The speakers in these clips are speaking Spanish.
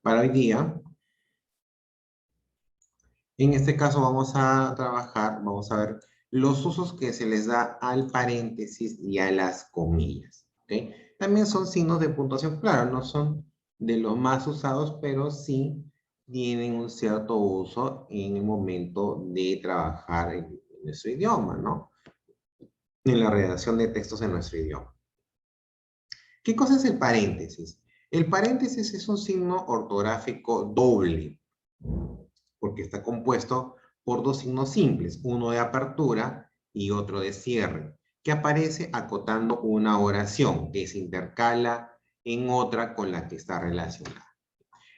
para hoy día. En este caso vamos a trabajar, vamos a ver los usos que se les da al paréntesis y a las comillas. ¿Ok? También son signos de puntuación, claro, no son de los más usados, pero sí tienen un cierto uso en el momento de trabajar en nuestro idioma, ¿no? En la redacción de textos en nuestro idioma. ¿Qué cosa es el paréntesis? El paréntesis es un signo ortográfico doble, porque está compuesto por dos signos simples, uno de apertura y otro de cierre, que aparece acotando una oración que se intercala en otra con la que está relacionada.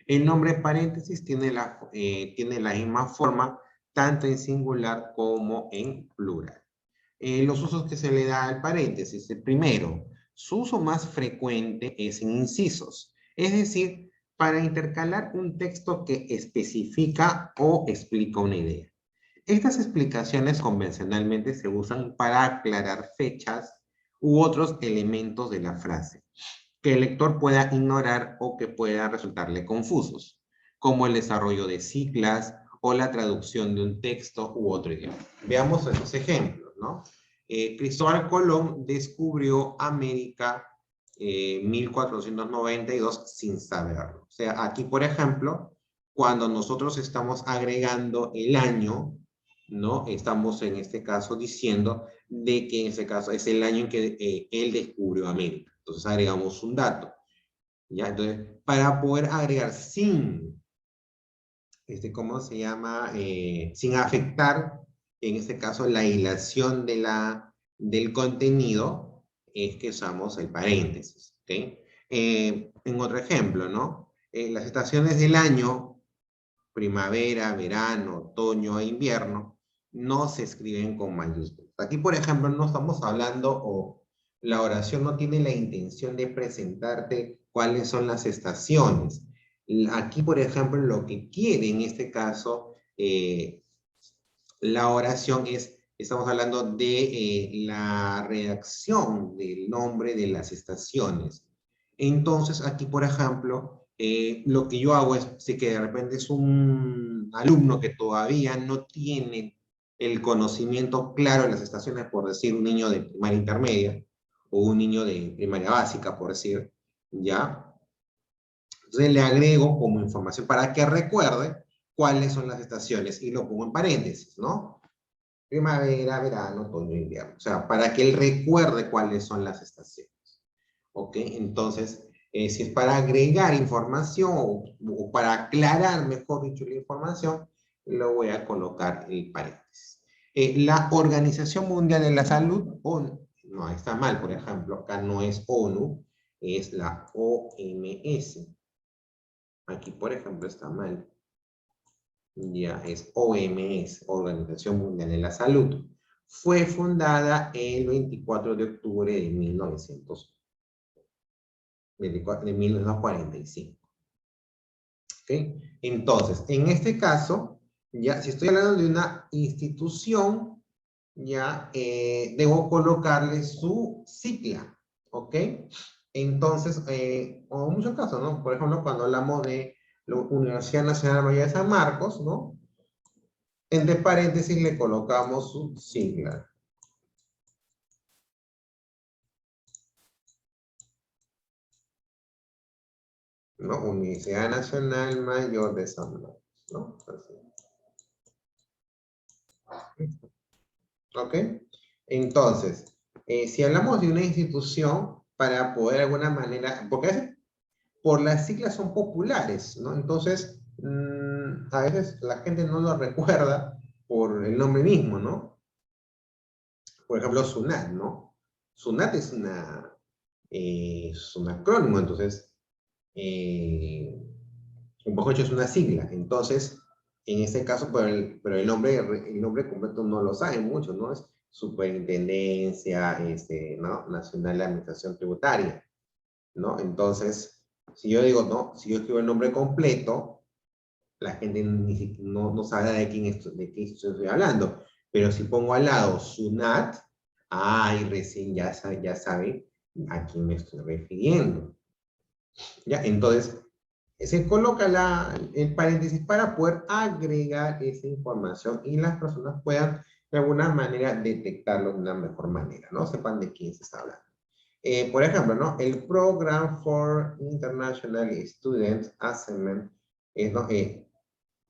El nombre paréntesis tiene la misma forma tanto en singular como en plural. Los usos que se le da al paréntesis. El primero, su uso más frecuente es en incisos, es decir, para intercalar un texto que especifica o explica una idea. Estas explicaciones convencionalmente se usan para aclarar fechas u otros elementos de la frase que el lector pueda ignorar o que puedan resultarle confusos, como el desarrollo de siglas o la traducción de un texto u otro idioma. Veamos estos ejemplos, ¿no? Cristóbal Colón descubrió América 1492 sin saberlo. O sea, aquí, por ejemplo, cuando nosotros estamos agregando el año, ¿no? Estamos en este caso diciendo de que en este caso es el año en que él descubrió América. Entonces agregamos un dato. ¿Ya? Entonces, para poder agregar sin, ¿cómo se llama? Sin afectar, en este caso, la hilación del contenido, es que usamos el paréntesis. ¿Ok? En otro ejemplo, ¿no? Las estaciones del año, primavera, verano, otoño e invierno, no se escriben con mayúsculas. Aquí, por ejemplo, no estamos hablando o la oración no tiene la intención de presentarte cuáles son las estaciones. Aquí, por ejemplo, lo que quiere en este caso la oración es, estamos hablando de la redacción del nombre de las estaciones. Entonces, aquí, por ejemplo, lo que yo hago es, si que de repente es un alumno que todavía no tiene el conocimiento claro de las estaciones, por decir, un niño de primaria intermedia, o un niño de primaria básica, por decir, ¿ya? Entonces le agrego como información para que recuerde cuáles son las estaciones y lo pongo en paréntesis, ¿no? Primavera, verano, otoño, invierno. O sea, para que él recuerde cuáles son las estaciones. ¿Ok? Entonces, si es para agregar información o para aclarar, mejor dicho, la información, lo voy a colocar el paréntesis. La Organización Mundial de la Salud, ONU, no, está mal, por ejemplo, acá no es ONU, es la OMS. Aquí, por ejemplo, está mal. Ya es OMS, Organización Mundial de la Salud. Fue fundada el 24 de octubre de 1945. ¿Okay? Entonces, en este caso, ya si estoy hablando de una institución, ya debo colocarle su sigla. ¿Ok? Entonces, o en muchos casos, ¿no? Por ejemplo, cuando hablamos de la Universidad Nacional Mayor de San Marcos, ¿no? Entre paréntesis le colocamos su sigla. ¿No? Universidad Nacional Mayor de San Marcos, ¿no? Así. ¿Ok? Entonces, si hablamos de una institución, para poder de alguna manera, porque a veces por las siglas son populares, ¿no? Entonces, a veces la gente no lo recuerda por el nombre mismo, ¿no? Por ejemplo, SUNAT, ¿no? SUNAT es un acrónimo, entonces, un poco hecho es una sigla. Entonces, en este caso, pero el nombre completo no lo saben muchos, ¿no? Es Superintendencia, ¿no? Nacional de Administración Tributaria, ¿no? Entonces, si yo digo, no, si yo escribo el nombre completo, la gente no sabe de quién estoy hablando. Pero si pongo al lado SUNAT, y recién ya sabe a quién me estoy refiriendo. ¿Ya? Entonces, Se coloca el paréntesis para poder agregar esa información y las personas puedan de alguna manera detectarlo de una mejor manera, ¿no? Sepan de quién se está hablando. Por ejemplo, ¿no? El Program for International Student Assessment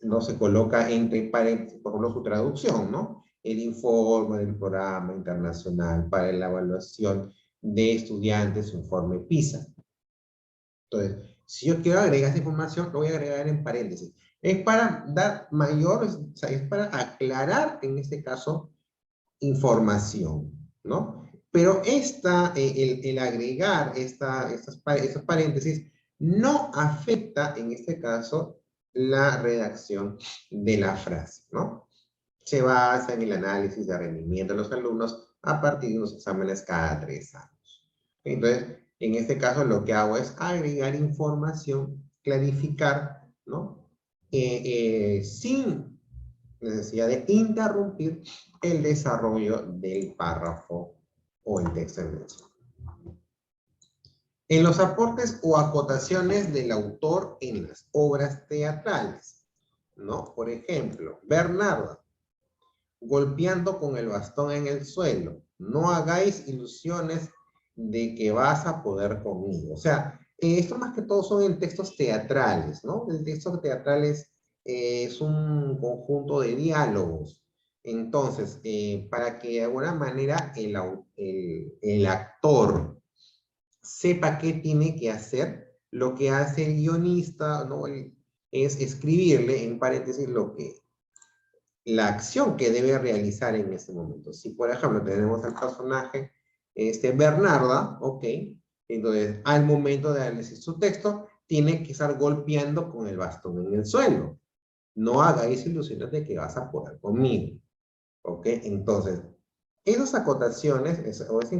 no se coloca entre paréntesis, por ejemplo, su traducción, ¿no? El informe del programa internacional para la evaluación de estudiantes, su informe PISA. Entonces, si yo quiero agregar esa información, lo voy a agregar en paréntesis. Es para dar mayor, o sea, es para aclarar, en este caso, información, ¿no? Pero el agregar estos paréntesis no afecta, en este caso, la redacción de la frase, ¿no? Se basa en el análisis de rendimiento de los alumnos a partir de unos exámenes cada 3 años. Entonces, en este caso lo que hago es agregar información, clarificar, ¿no? Sin necesidad de interrumpir el desarrollo del párrafo o el texto en mención. En los aportes o acotaciones del autor en las obras teatrales, ¿no? Por ejemplo, Bernardo, golpeando con el bastón en el suelo, no hagáis ilusiones de que vas a poder conmigo. O sea, esto más que todo son en textos teatrales, ¿no? El texto teatral es un conjunto de diálogos. Entonces, para que de alguna manera el actor sepa qué tiene que hacer, lo que hace el guionista, ¿no? Es escribirle en paréntesis la acción que debe realizar en ese momento. Si, por ejemplo, tenemos al personaje Bernarda, ok, entonces al momento de decir su texto, tiene que estar golpeando con el bastón en el suelo. No hagáis ilusiones de que vas a poder conmigo, ok. Entonces, esas acotaciones o esa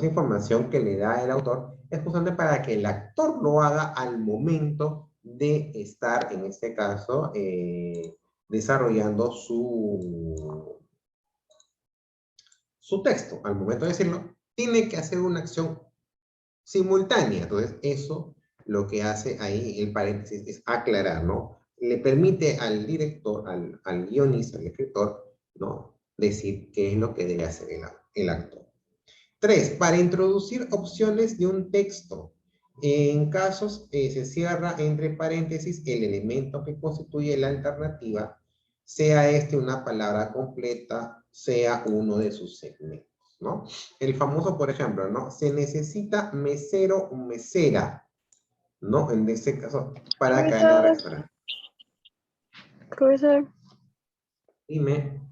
información que le da el autor es justamente para que el actor lo haga al momento de estar, en este caso, desarrollando su texto. Al momento de decirlo, tiene que hacer una acción simultánea. Entonces, eso lo que hace ahí el paréntesis es aclarar, ¿no? Le permite al director, al guionista, al escritor, ¿no? Decir qué es lo que debe hacer el actor. 3. Para introducir opciones de un texto. En casos se cierra entre paréntesis el elemento que constituye la alternativa, sea este una palabra completa, sea uno de sus segmentos, ¿no? El famoso, por ejemplo, ¿no? Se necesita mesero o mesera, ¿no? En este caso, para cada restaurante. Profesor, Dime,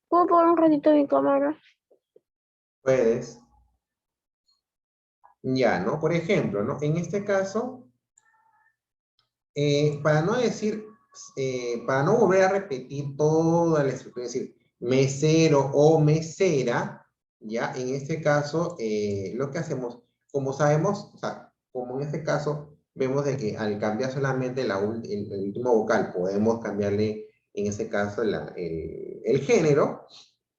¿puedo poner un ratito mi cámara? puedes. Ya, ¿no? Por ejemplo, ¿no? En este caso, para no decir, para no volver a repetir toda la estructura, es decir, mesero o mesera, ya, en este caso, lo que hacemos, como sabemos, o sea, como en este caso, vemos de que al cambiar solamente el último vocal, podemos cambiarle, en este caso, el género,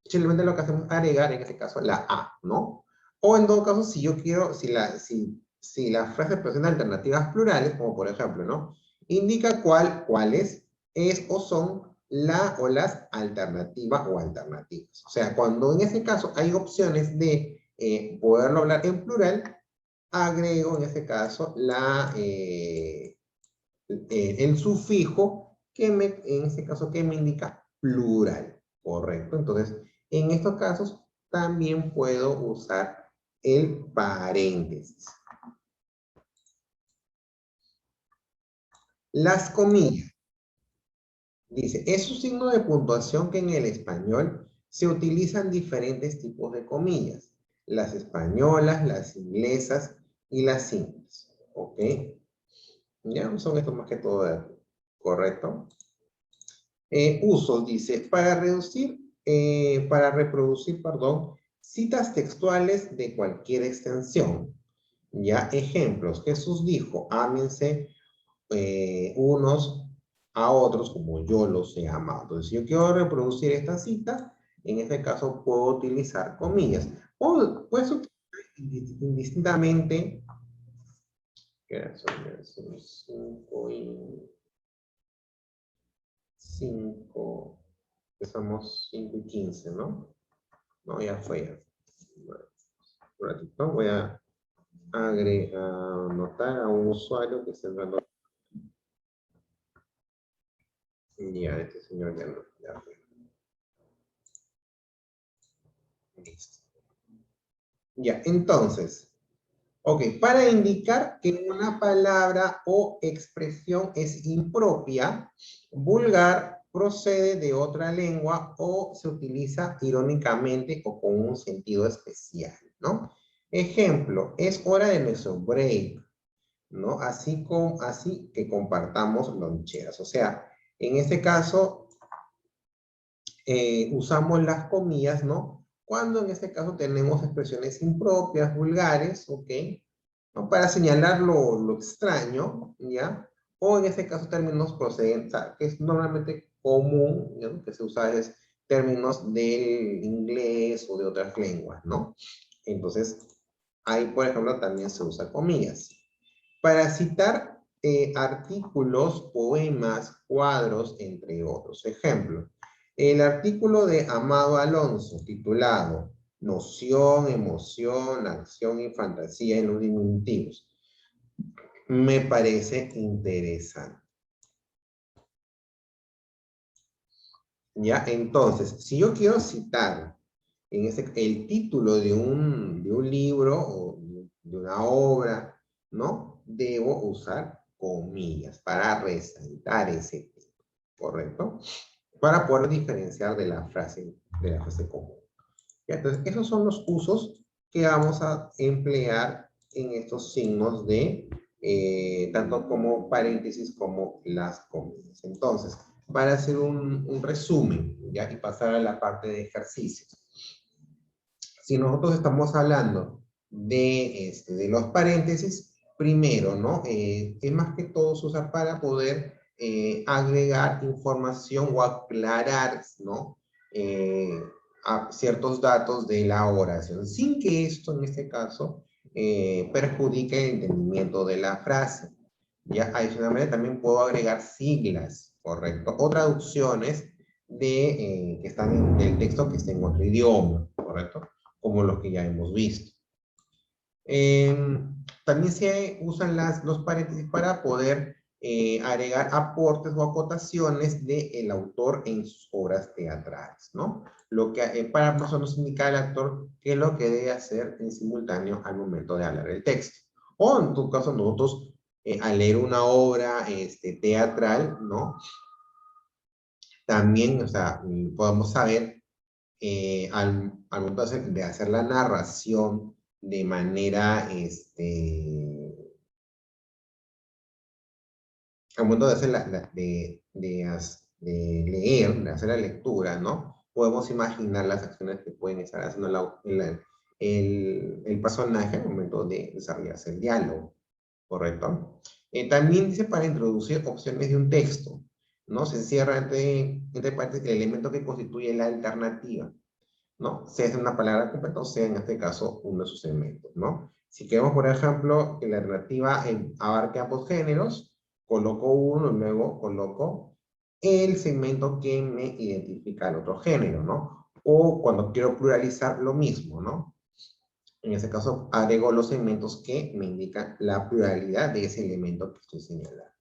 simplemente lo que hacemos es agregar, en este caso, la A, ¿no? O en todo caso, si yo quiero, si la frase presenta alternativas plurales, como por ejemplo, ¿no? Indica cuáles es o son la o las alternativas o alternativas. O sea, cuando en ese caso hay opciones de poderlo hablar en plural, agrego en este caso el sufijo en este caso que me indica plural, ¿correcto? Entonces, en estos casos también puedo usar el paréntesis. Las comillas. Dice, es un signo de puntuación que en el español se utilizan diferentes tipos de comillas. Las españolas, las inglesas y las simples. ¿Ok? Ya son estos más que todo, ¿correcto? Usos, dice, para reproducir, perdón, citas textuales de cualquier extensión. Ya, ejemplos. Jesús dijo, ámense unos a otros como yo los he amado. Entonces, si yo quiero reproducir esta cita, en este caso puedo utilizar comillas. O puedes utilizar indistintamente ¿Qué son 5 y 5? Empezamos 5 y 15, ¿no? No, ya fue ya. Un ratito, voy a anotar a un usuario que se lo. Ya, este señor ya no. Ya fue. Listo. Ya, entonces. Ok, para indicar que una palabra o expresión es impropia, vulgar, procede de otra lengua o se utiliza irónicamente o con un sentido especial, ¿no? Ejemplo, es hora de nuestro break, ¿no? Así que compartamos loncheras. O sea, en este caso, usamos las comillas, ¿no? Cuando en este caso tenemos expresiones impropias, vulgares, ¿ok? ¿No? Para señalar lo extraño, ¿ya? O en este caso términos procedentes, que es normalmente común, ¿ya? Que se usa es términos del inglés o de otras lenguas, ¿no? Entonces, ahí, por ejemplo, también se usa comillas. Para citar artículos, poemas, cuadros, entre otros. Ejemplo, el artículo de Amado Alonso, titulado Noción, Emoción, Acción y Fantasía en los diminutivos, me parece interesante. ¿Ya? Entonces, si yo quiero citar el título de un libro o de una obra, ¿no? Debo usar comillas para resaltar ese título, ¿correcto? Para poder diferenciar de la frase común. ¿Ya? Entonces, esos son los usos que vamos a emplear en estos signos de tanto como paréntesis como las comillas. Entonces, para hacer un resumen, ¿ya? Y pasar a la parte de ejercicios. Si nosotros estamos hablando de los paréntesis, primero, ¿no? Es más que todo se usa para poder agregar información o aclarar, ¿no? A ciertos datos de la oración, sin que esto, en este caso, perjudique el entendimiento de la frase. Ya, adicionalmente también puedo agregar siglas, ¿correcto? O traducciones que están en el texto que está en otro idioma, ¿correcto? Como los que ya hemos visto. También se usan los paréntesis para poder agregar aportes o acotaciones del autor en sus obras teatrales, ¿no? Lo que para nosotros indica al actor qué es lo que debe hacer en simultáneo al momento de hablar el texto. O en tu caso nosotros al leer una obra teatral, ¿no? También, o sea, podemos saber al momento de hacer la narración de manera, al momento de hacer de leer, de hacer la lectura, ¿no? Podemos imaginar las acciones que pueden estar haciendo el personaje al momento de desarrollarse el diálogo, ¿correcto? También dice para introducir opciones de un texto, ¿no? Se encierra entre partes el elemento que constituye la alternativa, ¿no? Sea es una palabra completa o sea en este caso uno de sus elementos, ¿no? Si queremos, por ejemplo, que la alternativa abarque ambos géneros, coloco uno y luego coloco el segmento que me identifica al otro género, ¿no? O cuando quiero pluralizar lo mismo, ¿no? En este caso agrego los segmentos que me indican la pluralidad de ese elemento que estoy señalando.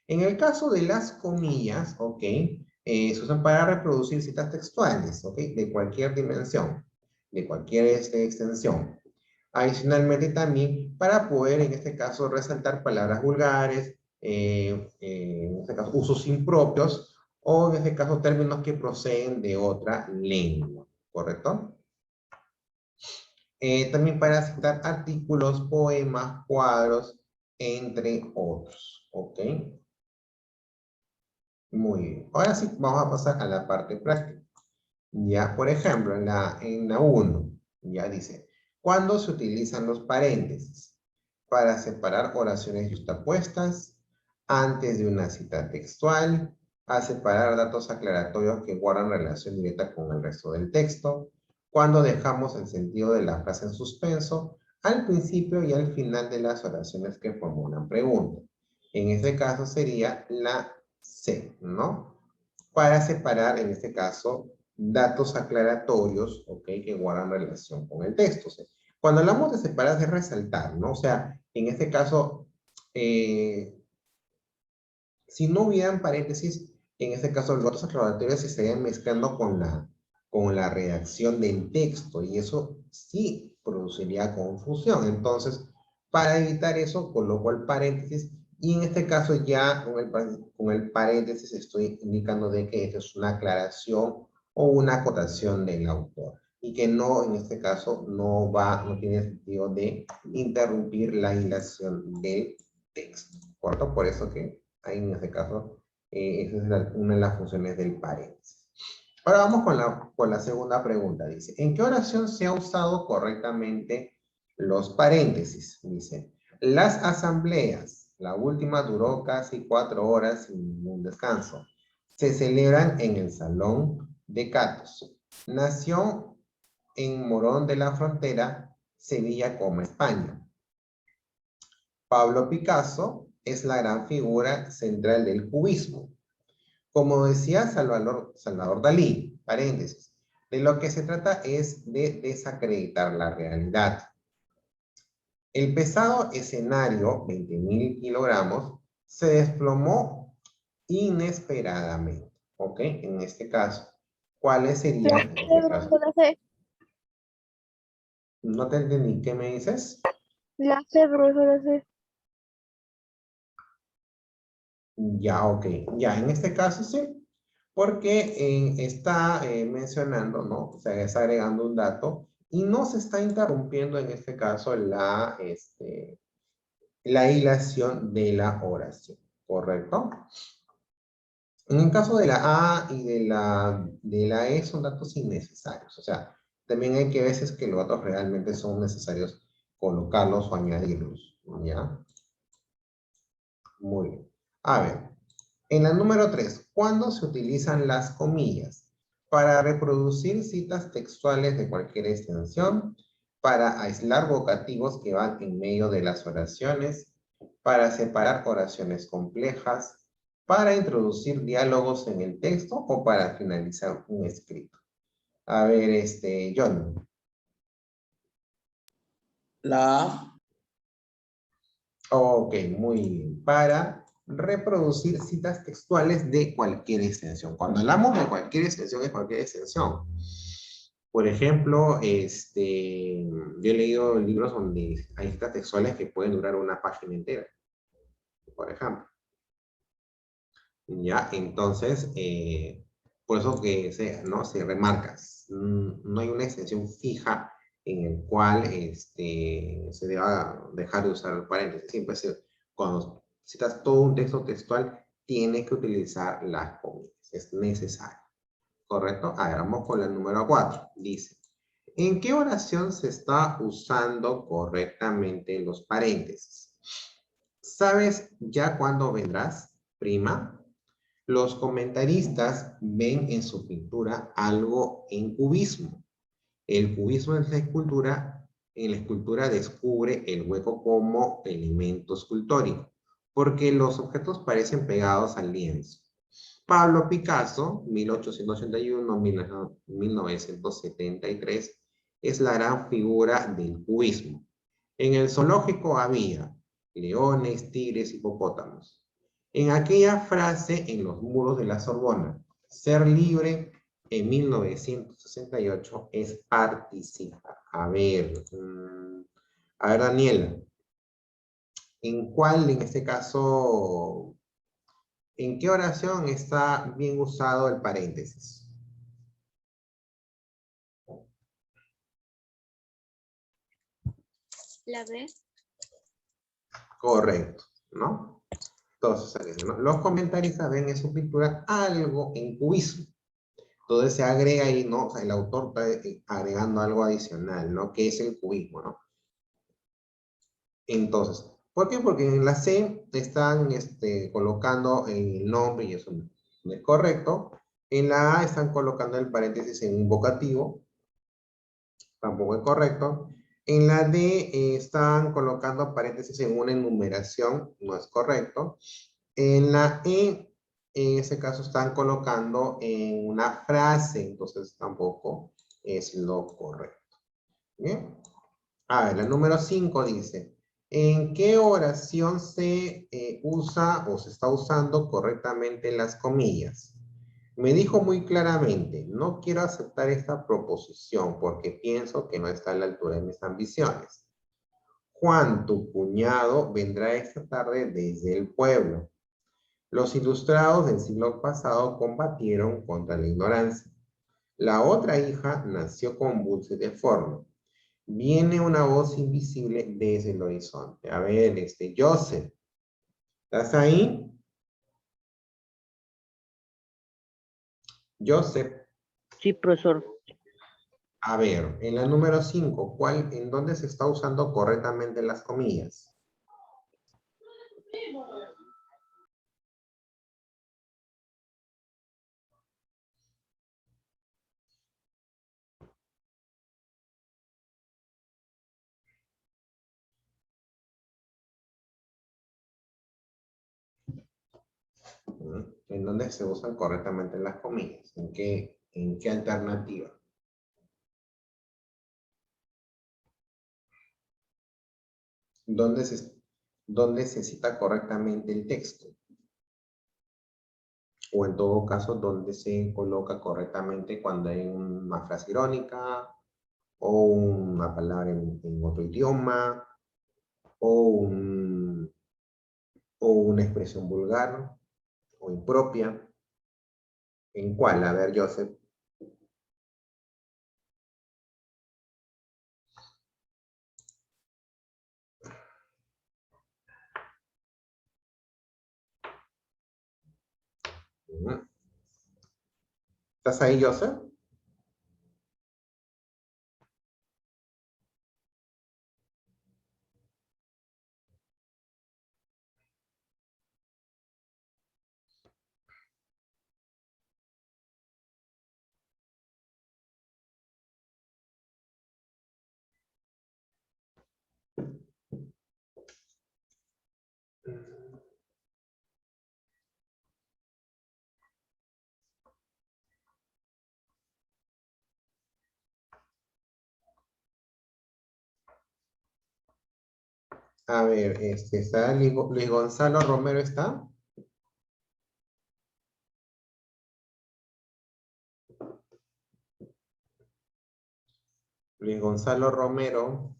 En el caso de las comillas, ¿ok? Se usan para reproducir citas textuales, ¿ok? De cualquier dimensión, de cualquier extensión. Adicionalmente también para poder, en este caso, resaltar palabras vulgares, en este caso, usos impropios, o en este caso, términos que proceden de otra lengua, ¿correcto? También para citar artículos, poemas, cuadros, entre otros, ¿ok? Muy bien. Ahora sí, vamos a pasar a la parte práctica. Ya, por ejemplo, en la 1, ya dice, ¿cuándo se utilizan los paréntesis? Para separar oraciones justapuestas, antes de una cita textual, a separar datos aclaratorios que guardan relación directa con el resto del texto, cuando dejamos el sentido de la frase en suspenso, al principio y al final de las oraciones que formulan pregunta. En este caso sería la C, ¿no? Para separar, en este caso, datos aclaratorios, ¿ok? Que guardan relación con el texto. O sea, cuando hablamos de separar es de resaltar, ¿no? O sea, en este caso, si no hubieran paréntesis, en este caso los datos aclaratorios se estarían mezclando con la redacción del texto y eso sí produciría confusión. Entonces, para evitar eso, coloco el paréntesis y en este caso ya con el paréntesis estoy indicando de que esto es una aclaración o una acotación del autor y que no, en este caso, no tiene sentido de interrumpir la hilación del texto, ¿correcto? Por eso que ahí en este caso, esa es una de las funciones del paréntesis. Ahora vamos con la segunda pregunta. Dice, ¿en qué oración se ha usado correctamente los paréntesis? Dice, las asambleas, la última duró casi 4 horas sin ningún descanso. Se celebran en el Salón de Catos. Nació en Morón de la Frontera, Sevilla como España. Pablo Picasso es la gran figura central del cubismo. Como decía Salvador Dalí, paréntesis, de lo que se trata es de desacreditar la realidad. El pesado escenario, 20.000 kilogramos, se desplomó inesperadamente. ¿Ok? En este caso, ¿cuáles serían? En este caso, no te entendí. ¿Qué me dices? La C, profesora C. Ya, ok. Ya, en este caso sí. Porque está mencionando, ¿no? O sea, está agregando un dato y no se está interrumpiendo en este caso la hilación de la oración, ¿correcto? En el caso de la A y de la E son datos innecesarios, o sea, también hay que veces que los datos realmente son necesarios colocarlos o añadirlos, ¿ya? Muy bien. A ver, en la número 3, ¿cuándo se utilizan las comillas? Para reproducir citas textuales de cualquier extensión, para aislar vocativos que van en medio de las oraciones, para separar oraciones complejas, para introducir diálogos en el texto o para finalizar un escrito. A ver, John. La A. Ok, muy bien. Para reproducir citas textuales de cualquier extensión. Cuando hablamos de cualquier extensión, es cualquier extensión. Por ejemplo, yo he leído libros donde hay citas textuales que pueden durar una página entera, por ejemplo. Ya, entonces, por eso que ¿no? Se remarca, no hay una extensión fija en el cual se deba dejar de usar el paréntesis. Siempre cuando citas todo un texto textual, tienes que utilizar las comillas, es necesario. ¿Correcto? A ver, vamos con la número 4. Dice, ¿en qué oración se está usando correctamente los paréntesis? ¿Sabes ya cuándo vendrás, prima? Los comentaristas ven en su pintura algo en cubismo. El cubismo en la escultura descubre el hueco como elemento escultórico, porque los objetos parecen pegados al lienzo. Pablo Picasso, 1881-1973, es la gran figura del cubismo. En el zoológico había leones, tigres, hipopótamos. En aquella frase en los muros de la Sorbona, ser libre en 1968 es participar. A ver, Daniela, ¿en cuál, en este caso, en qué oración está bien usado el paréntesis? La B. Correcto, ¿no? Entonces, ¿no? Los comentaristas ven en su pintura algo en cubismo. Entonces se agrega ahí, ¿no? O sea, el autor está agregando algo adicional, ¿no? Que es el cubismo, ¿no? Entonces, ¿por qué? Porque en la C están colocando el nombre y eso no es correcto. En la A están colocando el paréntesis en un vocativo, tampoco es correcto. En la D están colocando paréntesis en una enumeración, no es correcto. En la E, en ese caso están colocando en una frase, entonces tampoco es lo correcto. Bien. A ver, la número 5 dice, ¿en qué oración se usa o se está usando correctamente las comillas? Me dijo muy claramente, no quiero aceptar esta proposición porque pienso que no está a la altura de mis ambiciones. Juan, tu cuñado, vendrá esta tarde desde el pueblo. Los ilustrados del siglo pasado combatieron contra la ignorancia. La otra hija nació convulsa y deforme. Viene una voz invisible desde el horizonte. A ver, Joseph, ¿estás ahí? Joseph, Sí, profesor. a ver, en la número 5, ¿en dónde se está usando correctamente las comillas? ¿En dónde se usan correctamente las comillas? ¿En qué alternativa? ¿Dónde se cita correctamente el texto? O en todo caso, ¿dónde se coloca correctamente cuando hay una frase irónica o una palabra en otro idioma o, o una expresión vulgar o impropia? ¿En cuál? A ver, Joseph. ¿Estás ahí, Joseph? A ver, ¿está Luis Gonzalo Romero está? Luis Gonzalo Romero.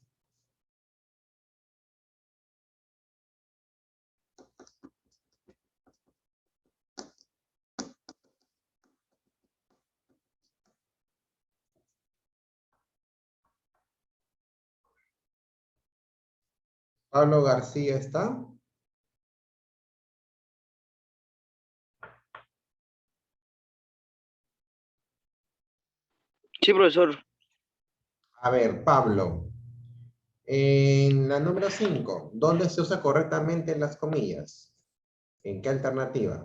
Pablo García está. Sí, profesor. A ver, Pablo. En la número 5, ¿dónde se usa correctamente las comillas? ¿En qué alternativa?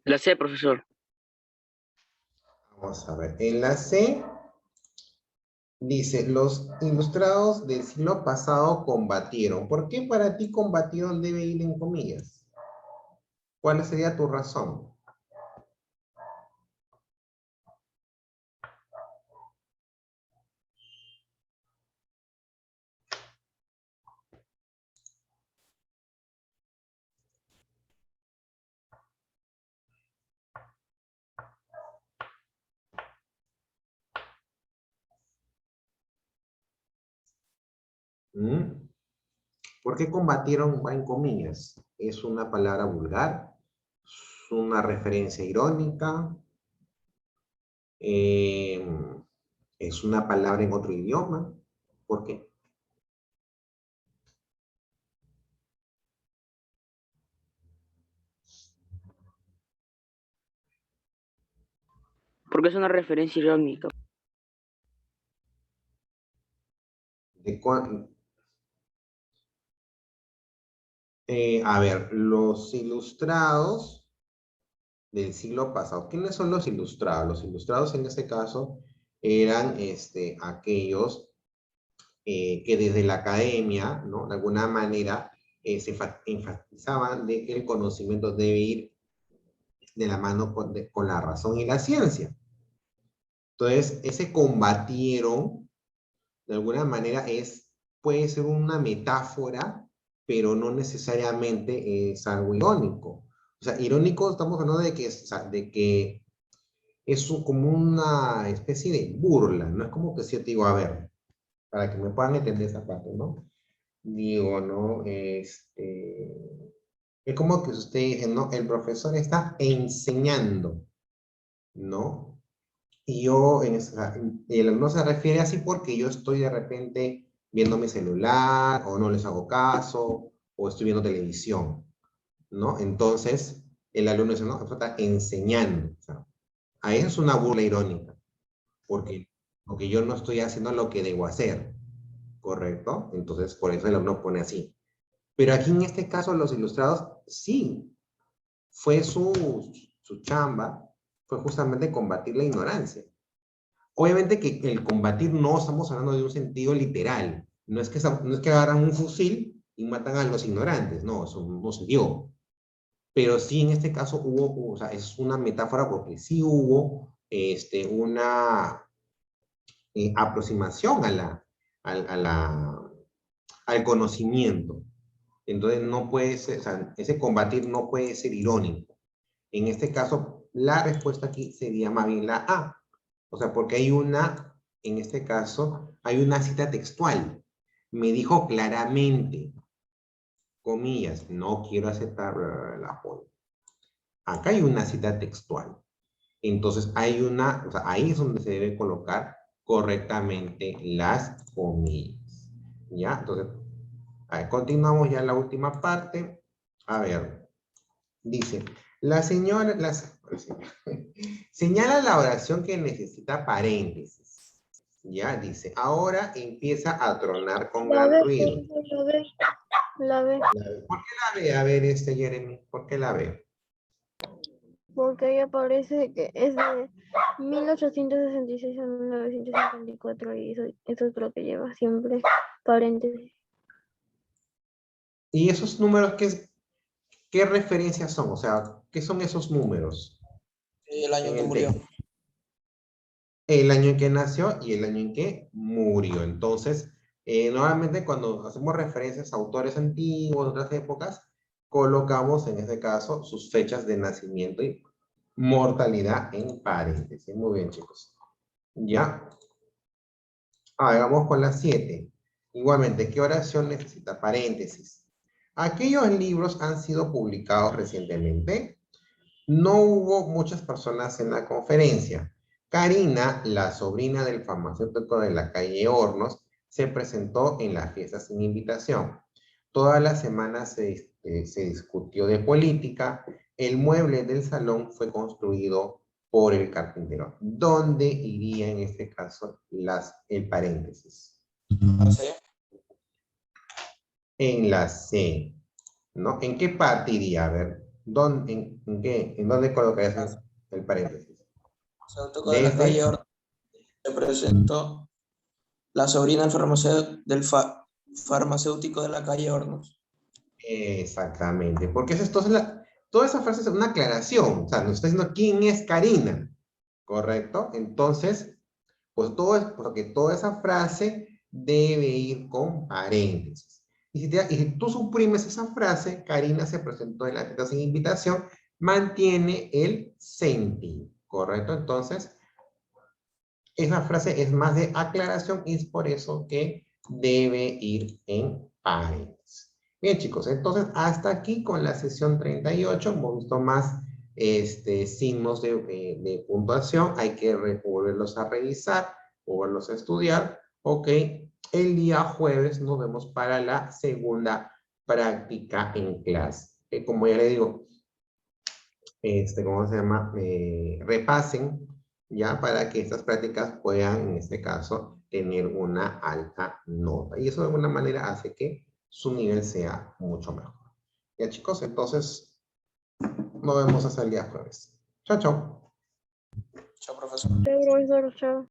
La C, profesor. Vamos a ver. En la C dice, los ilustrados del siglo pasado combatieron. ¿Por qué para ti combatieron debe ir en comillas? ¿Cuál sería tu razón? ¿Mm? ¿Por qué combatieron va en comillas? es una palabra vulgar, es una referencia irónica, es una palabra en otro idioma. ¿Por qué? Porque es una referencia irónica. A ver, los ilustrados del siglo pasado. ¿Quiénes son los ilustrados? Los ilustrados en este caso eran aquellos que desde la academia, ¿no? De alguna manera enfatizaban de que el conocimiento debe ir de la mano con la razón y la ciencia. Entonces, ese combatieron, de alguna manera, puede ser una metáfora, pero no necesariamente es algo irónico. O sea, irónico estamos hablando de que es como una especie de burla, no es como que si yo te digo, a ver, para que me puedan entender esa parte, ¿no? Digo, ¿no? Es como que usted dice, ¿no? El profesor está enseñando, ¿no? Y yo, el alumno se refiere así porque yo estoy de repente viendo mi celular, o no les hago caso, o estoy viendo televisión, ¿no? Entonces, el alumno dice, no, el profesor está enseñando. O sea, a eso es una burla irónica, porque yo no estoy haciendo lo que debo hacer, ¿correcto? Entonces, por eso el alumno pone así. Pero aquí en este caso, los ilustrados, sí, fue su chamba, fue justamente combatir la ignorancia. Obviamente que el combatir no estamos hablando de un sentido literal. No es que agarran un fusil y matan a los ignorantes. No, eso no se dio. Pero sí, en este caso o sea, es una metáfora porque sí hubo una aproximación al conocimiento. Entonces no puede ser, o sea, ese combatir no puede ser irónico. En este caso, la respuesta aquí sería más bien la A. O sea, porque en este caso, hay una cita textual. Me dijo claramente, comillas, no quiero aceptar el apoyo. Acá hay una cita textual. Entonces, o sea, ahí es donde se debe colocar correctamente las comillas. ¿Ya? Entonces, a ver, continuamos ya en la última parte. A ver, dice, la señora, señala la oración que necesita paréntesis. Ya dice, ahora empieza a tronar con La gran B, ruido. la B, la B. ¿Por qué la ve? A ver, Jeremy, ¿por qué la ve? Porque ahí aparece que es de 1866 a 1954 y eso es lo que lleva siempre paréntesis. ¿Y esos números qué referencias son? O sea, ¿qué son esos números? El año En que el murió. texto. El año en que nació y el año en que murió. Entonces, normalmente cuando hacemos referencias a autores antiguos de otras épocas, colocamos en este caso sus fechas de nacimiento y mortalidad en paréntesis. Muy bien, chicos. Ya. Vamos con la 7. Igualmente, ¿qué oración necesita paréntesis? Aquellos libros han sido publicados recientemente. No hubo muchas personas en la conferencia. Karina, la sobrina del farmacéutico de la calle Hornos, se presentó en la fiesta sin invitación. Toda la semana se discutió de política. El mueble del salón fue construido por el carpintero. ¿Dónde iría en este caso el paréntesis? ¿Sí? En la C, ¿no? ¿En qué parte iría? A ver, ¿en dónde colocarías el paréntesis? Farmacéutico de la calle Hornos se presentó la sobrina del farmacéutico de la calle Hornos. Exactamente, porque toda esa frase es una aclaración, o sea, nos está diciendo quién es Karina, ¿correcto? Entonces, pues porque toda esa frase debe ir con paréntesis. Y si tú suprimes esa frase, Karina se presentó en la fiesta sin invitación, mantiene el sentido, ¿correcto? Entonces, esa frase es más de aclaración y es por eso que debe ir en paréntesis. Bien, chicos, entonces hasta aquí con la sesión 38 hemos visto más signos de puntuación. Hay que volverlos a revisar, volverlos a estudiar. Ok, el día jueves nos vemos para la segunda práctica en clase. Como ya le digo, ¿cómo se llama? Repasen ya para que estas prácticas puedan, en este caso, tener una alta nota. Y eso de alguna manera hace que su nivel sea mucho mejor. Ya, chicos, entonces nos vemos hasta el día jueves. Chao, chao. Chao, profesor. Chao, profesor, chao.